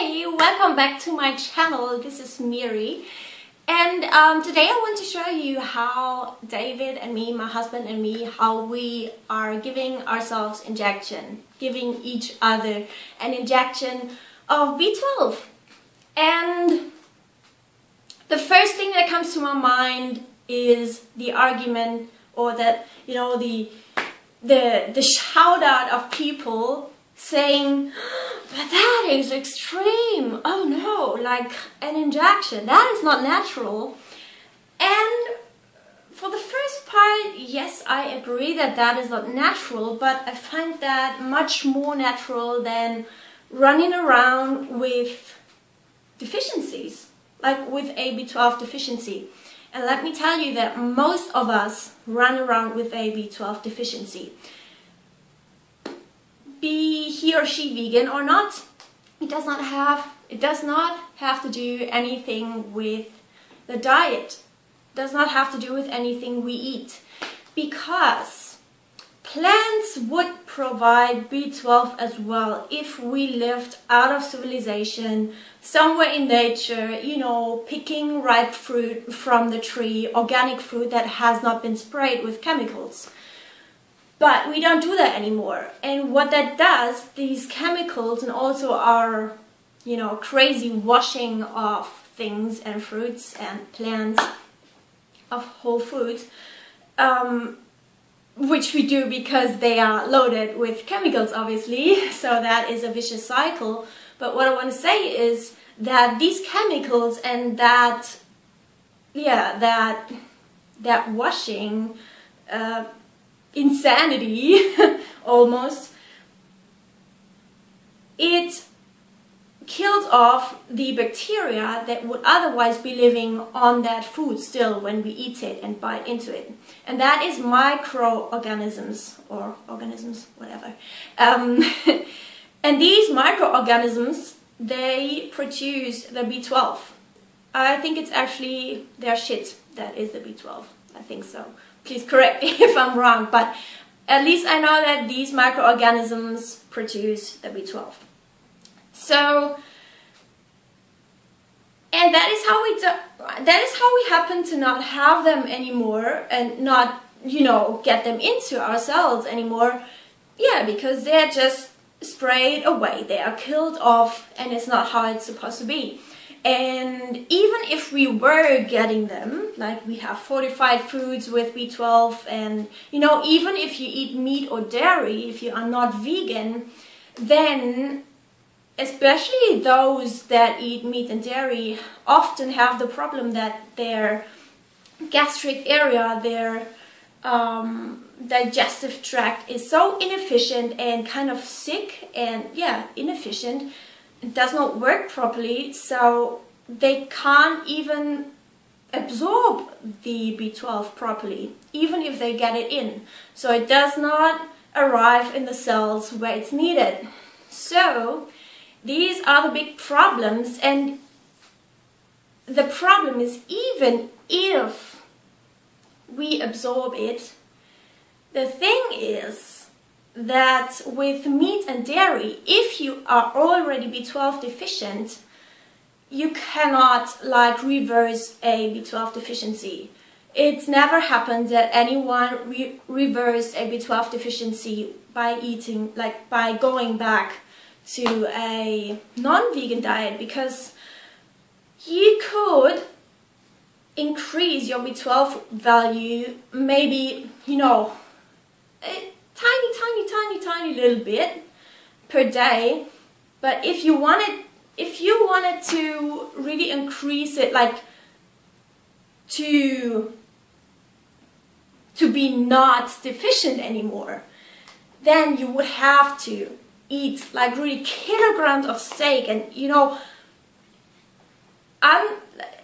Hey, welcome back to my channel. This is Miri, and today I want to show you how David and me, my husband and me, how we are giving ourselves giving each other an injection of B12. And the first thing that comes to my mind is the argument, or that, you know, the shout out of people saying, but that is extreme, oh no, like an injection, that is not natural. And for the first part, yes, I agree that that is not natural, but I find that much more natural than running around with deficiencies, like with a B12 deficiency. And let me tell you that most of us run around with a B12 deficiency. Be he or she vegan or not, it does not have to do anything with the diet. It does not have to do with anything we eat, because plants would provide B12 as well if we lived out of civilization, somewhere in nature, you know, picking ripe fruit from the tree, organic fruit that has not been sprayed with chemicals. But we don't do that anymore. And what that does, these chemicals and also our, you know, crazy washing of things and fruits and plants, of whole foods, which we do because they are loaded with chemicals, obviously. So that is a vicious cycle. But what I want to say is that these chemicals and that, yeah, that washing, insanity almost, it killed off the bacteria that would otherwise be living on that food still when we eat it and bite into it. And that is microorganisms, or organisms, whatever. And these microorganisms, they produce the B12. I think it's actually their shit that is the B12. I think so. Please correct me if I'm wrong, but at least I know that these microorganisms produce the B12. So, and that is how we happen to not have them anymore and not, you know, get them into our cells anymore. Yeah, because they're just sprayed away, they are killed off, and it's not how it's supposed to be. And even if we were getting them, like we have fortified foods with B12, and, you know, even if you eat meat or dairy, if you are not vegan, then especially those that eat meat and dairy often have the problem that their gastric area, their digestive tract is so inefficient and kind of sick and, yeah, inefficient. It does not work properly, so they can't even absorb the B12 properly, even if they get it in. So it does not arrive in the cells where it's needed. So these are the big problems, and the problem is, even if we absorb it, the thing is that with meat and dairy, if you are already B12 deficient, you cannot like reverse a B12 deficiency. It's never happened that anyone reversed a B12 deficiency by eating, like by going back to a non-vegan diet, because you could increase your B12 value, maybe, you know, tiny little bit per day. But if you wanted to really increase it, like to be not deficient anymore, then you would have to eat like really kilograms of steak and, you know,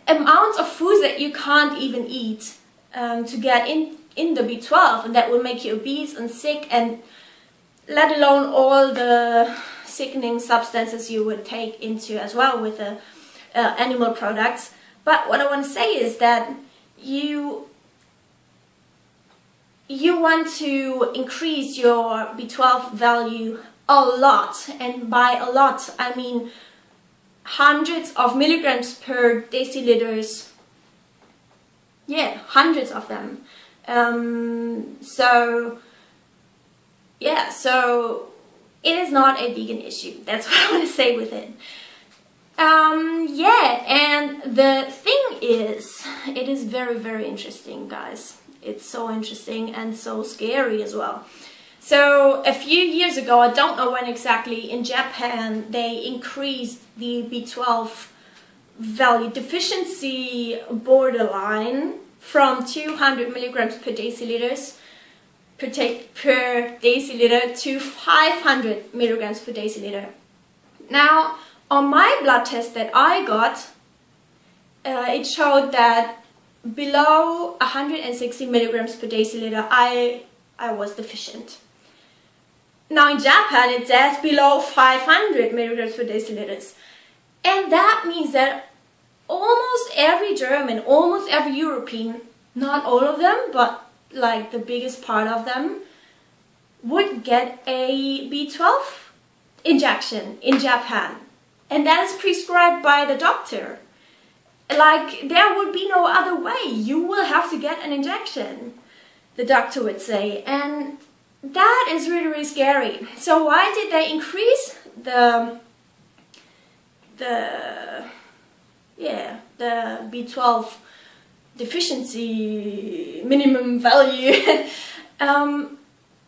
amounts of foods that you can't even eat to get in the B12, and that will make you obese and sick, and let alone all the sickening substances you would take into as well with the animal products. But what I want to say is that you want to increase your B12 value a lot, and by a lot I mean hundreds of milligrams per deciliters. Yeah, hundreds of them. So yeah, so it is not a vegan issue. That's what I want to say with it. Yeah, and the thing is, it is very, very interesting, guys. It's so interesting and so scary as well. So a few years ago, I don't know when exactly, in Japan, they increased the B12 value deficiency borderline from 200 milligrams per deciliter to 500 milligrams per deciliter. Now, on my blood test that I got, it showed that below 160 milligrams per deciliter, I was deficient. Now in Japan, it says below 500 milligrams per deciliter. And that means that almost every German, almost every European, not all of them, but like the biggest part of them, would get a B12 injection in Japan. And that is prescribed by the doctor. Like, there would be no other way. You will have to get an injection, the doctor would say. And that is really, really scary. So why did they increase the B12 deficiency minimum value?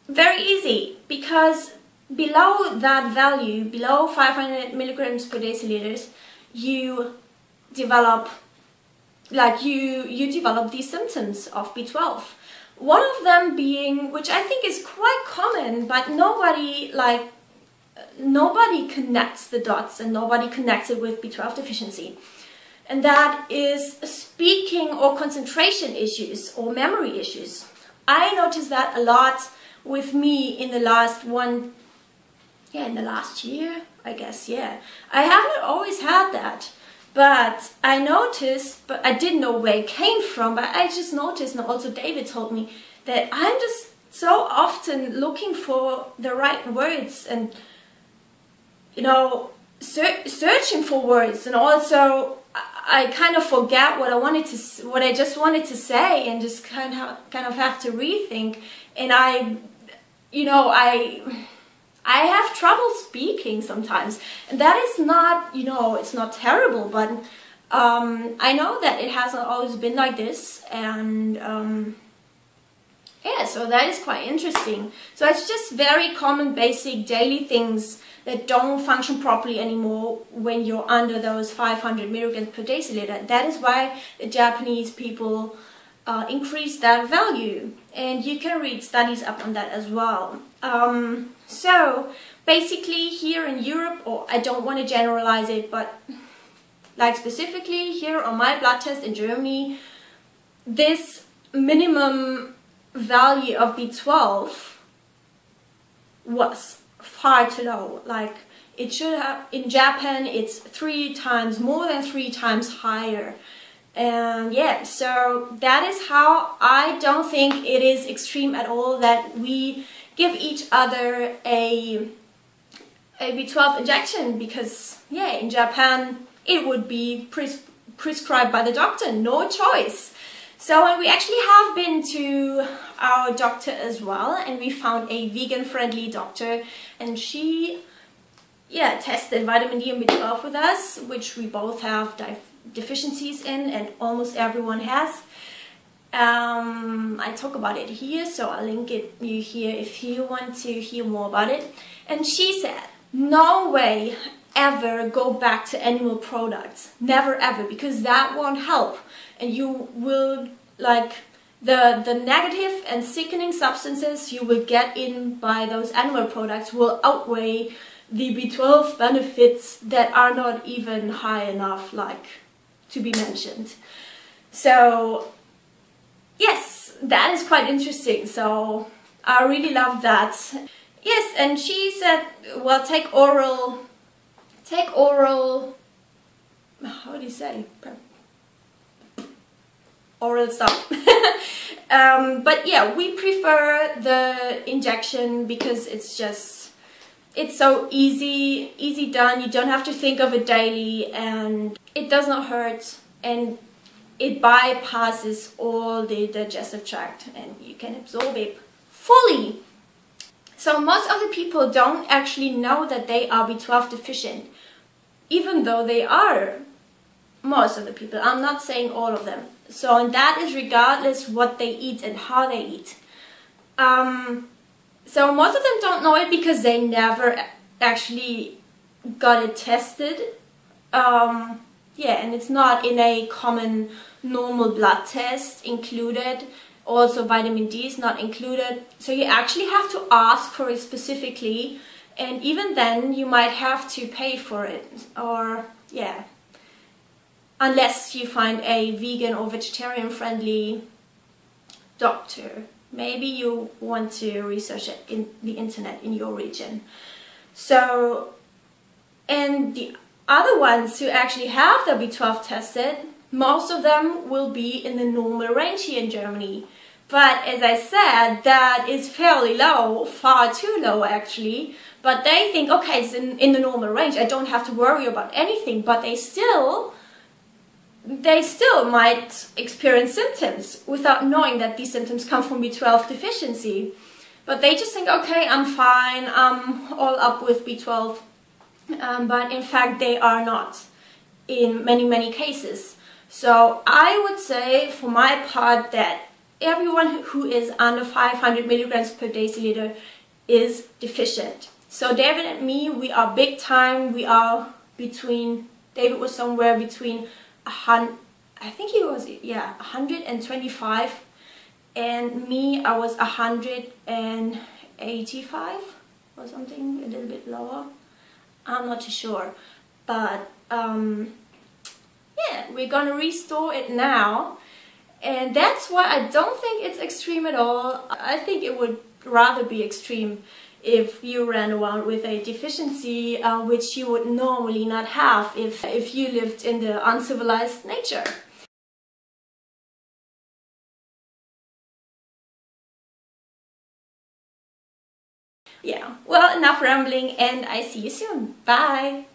Very easy, because below that value, below 500 milligrams per deciliter, you develop these symptoms of B12. One of them being, which I think is quite common, but nobody connects the dots and nobody connects it with B12 deficiency. And that is speaking or concentration issues or memory issues. I noticed that a lot with me in the last year, I guess, yeah. I haven't always had that, but I noticed, but I didn't know where it came from, but I just noticed, and also David told me, that I'm just so often looking for the right words and, you know, searching for words, and also I kind of forget what I just wanted to say, and just kind of have to rethink, and I have trouble speaking sometimes, and that is not, it's not terrible, but I know that it hasn't always been like this, and yeah, so that is quite interesting. So it's just very common, basic, daily things that don't function properly anymore when you're under those 500 milligrams per deciliter. That is why the Japanese people increase that value, and you can read studies up on that as well. So basically here in Europe, or I don't want to generalize it, but like specifically here on my blood test in Germany, this minimum value of B12 was far too low. Like, it should have, in Japan it's more than 3 times higher. And yeah, so that is how I don't think it is extreme at all that we give each other a B12 injection, because yeah, in Japan it would be prescribed by the doctor, no choice. So, and we actually have been to our doctor as well, and we found a vegan-friendly doctor, and she, yeah, tested vitamin D and B12 with us, which we both have deficiencies in, and almost everyone has. I talk about it here, so I'll link it you here if you want to hear more about it. And she said, no way ever go back to animal products, never ever, because that won't help, and you will, like, the negative and sickening substances you will get in by those animal products will outweigh the B12 benefits that are not even high enough, like, to be mentioned. So yes, that is quite interesting. So I really love that. Yes, and she said, well, take oral, how do you say? Oral stuff. But yeah, we prefer the injection because it's just, it's so easy done. You don't have to think of it daily, and it does not hurt, and it bypasses all the digestive tract, and you can absorb it fully. So most of the people don't actually know that they are B12 deficient, even though they are. Most of the people, I'm not saying all of them. So, and that is regardless what they eat and how they eat. So most of them don't know it because they never actually got it tested. Yeah, and it's not in a common normal blood test included. Also vitamin D is not included. So you actually have to ask for it specifically, and even then you might have to pay for it, or yeah, unless you find a vegan or vegetarian friendly doctor. Maybe you want to research it in the internet in your region. So, and the other ones who actually have the B12 tested, most of them will be in the normal range here in Germany. But as I said, that is fairly low, far too low actually. But they think, okay, it's in the normal range, I don't have to worry about anything. But they still might experience symptoms without knowing that these symptoms come from B12 deficiency. But they just think, okay, I'm fine, I'm all up with B12. But in fact, they are not in many cases. So I would say, for my part, that everyone who is under 500 milligrams per deciliter is deficient. So David and me, we are big time. We are between, David was somewhere between 100, I think he was, yeah, 125, and me, I was 185 or something, a little bit lower. I'm not too sure, but yeah, we're gonna restore it now, and that's why I don't think it's extreme at all. I think it would rather be extreme if you ran around with a deficiency which you would normally not have if you lived in the uncivilized nature. Yeah, well, enough rambling, and I see you soon. Bye!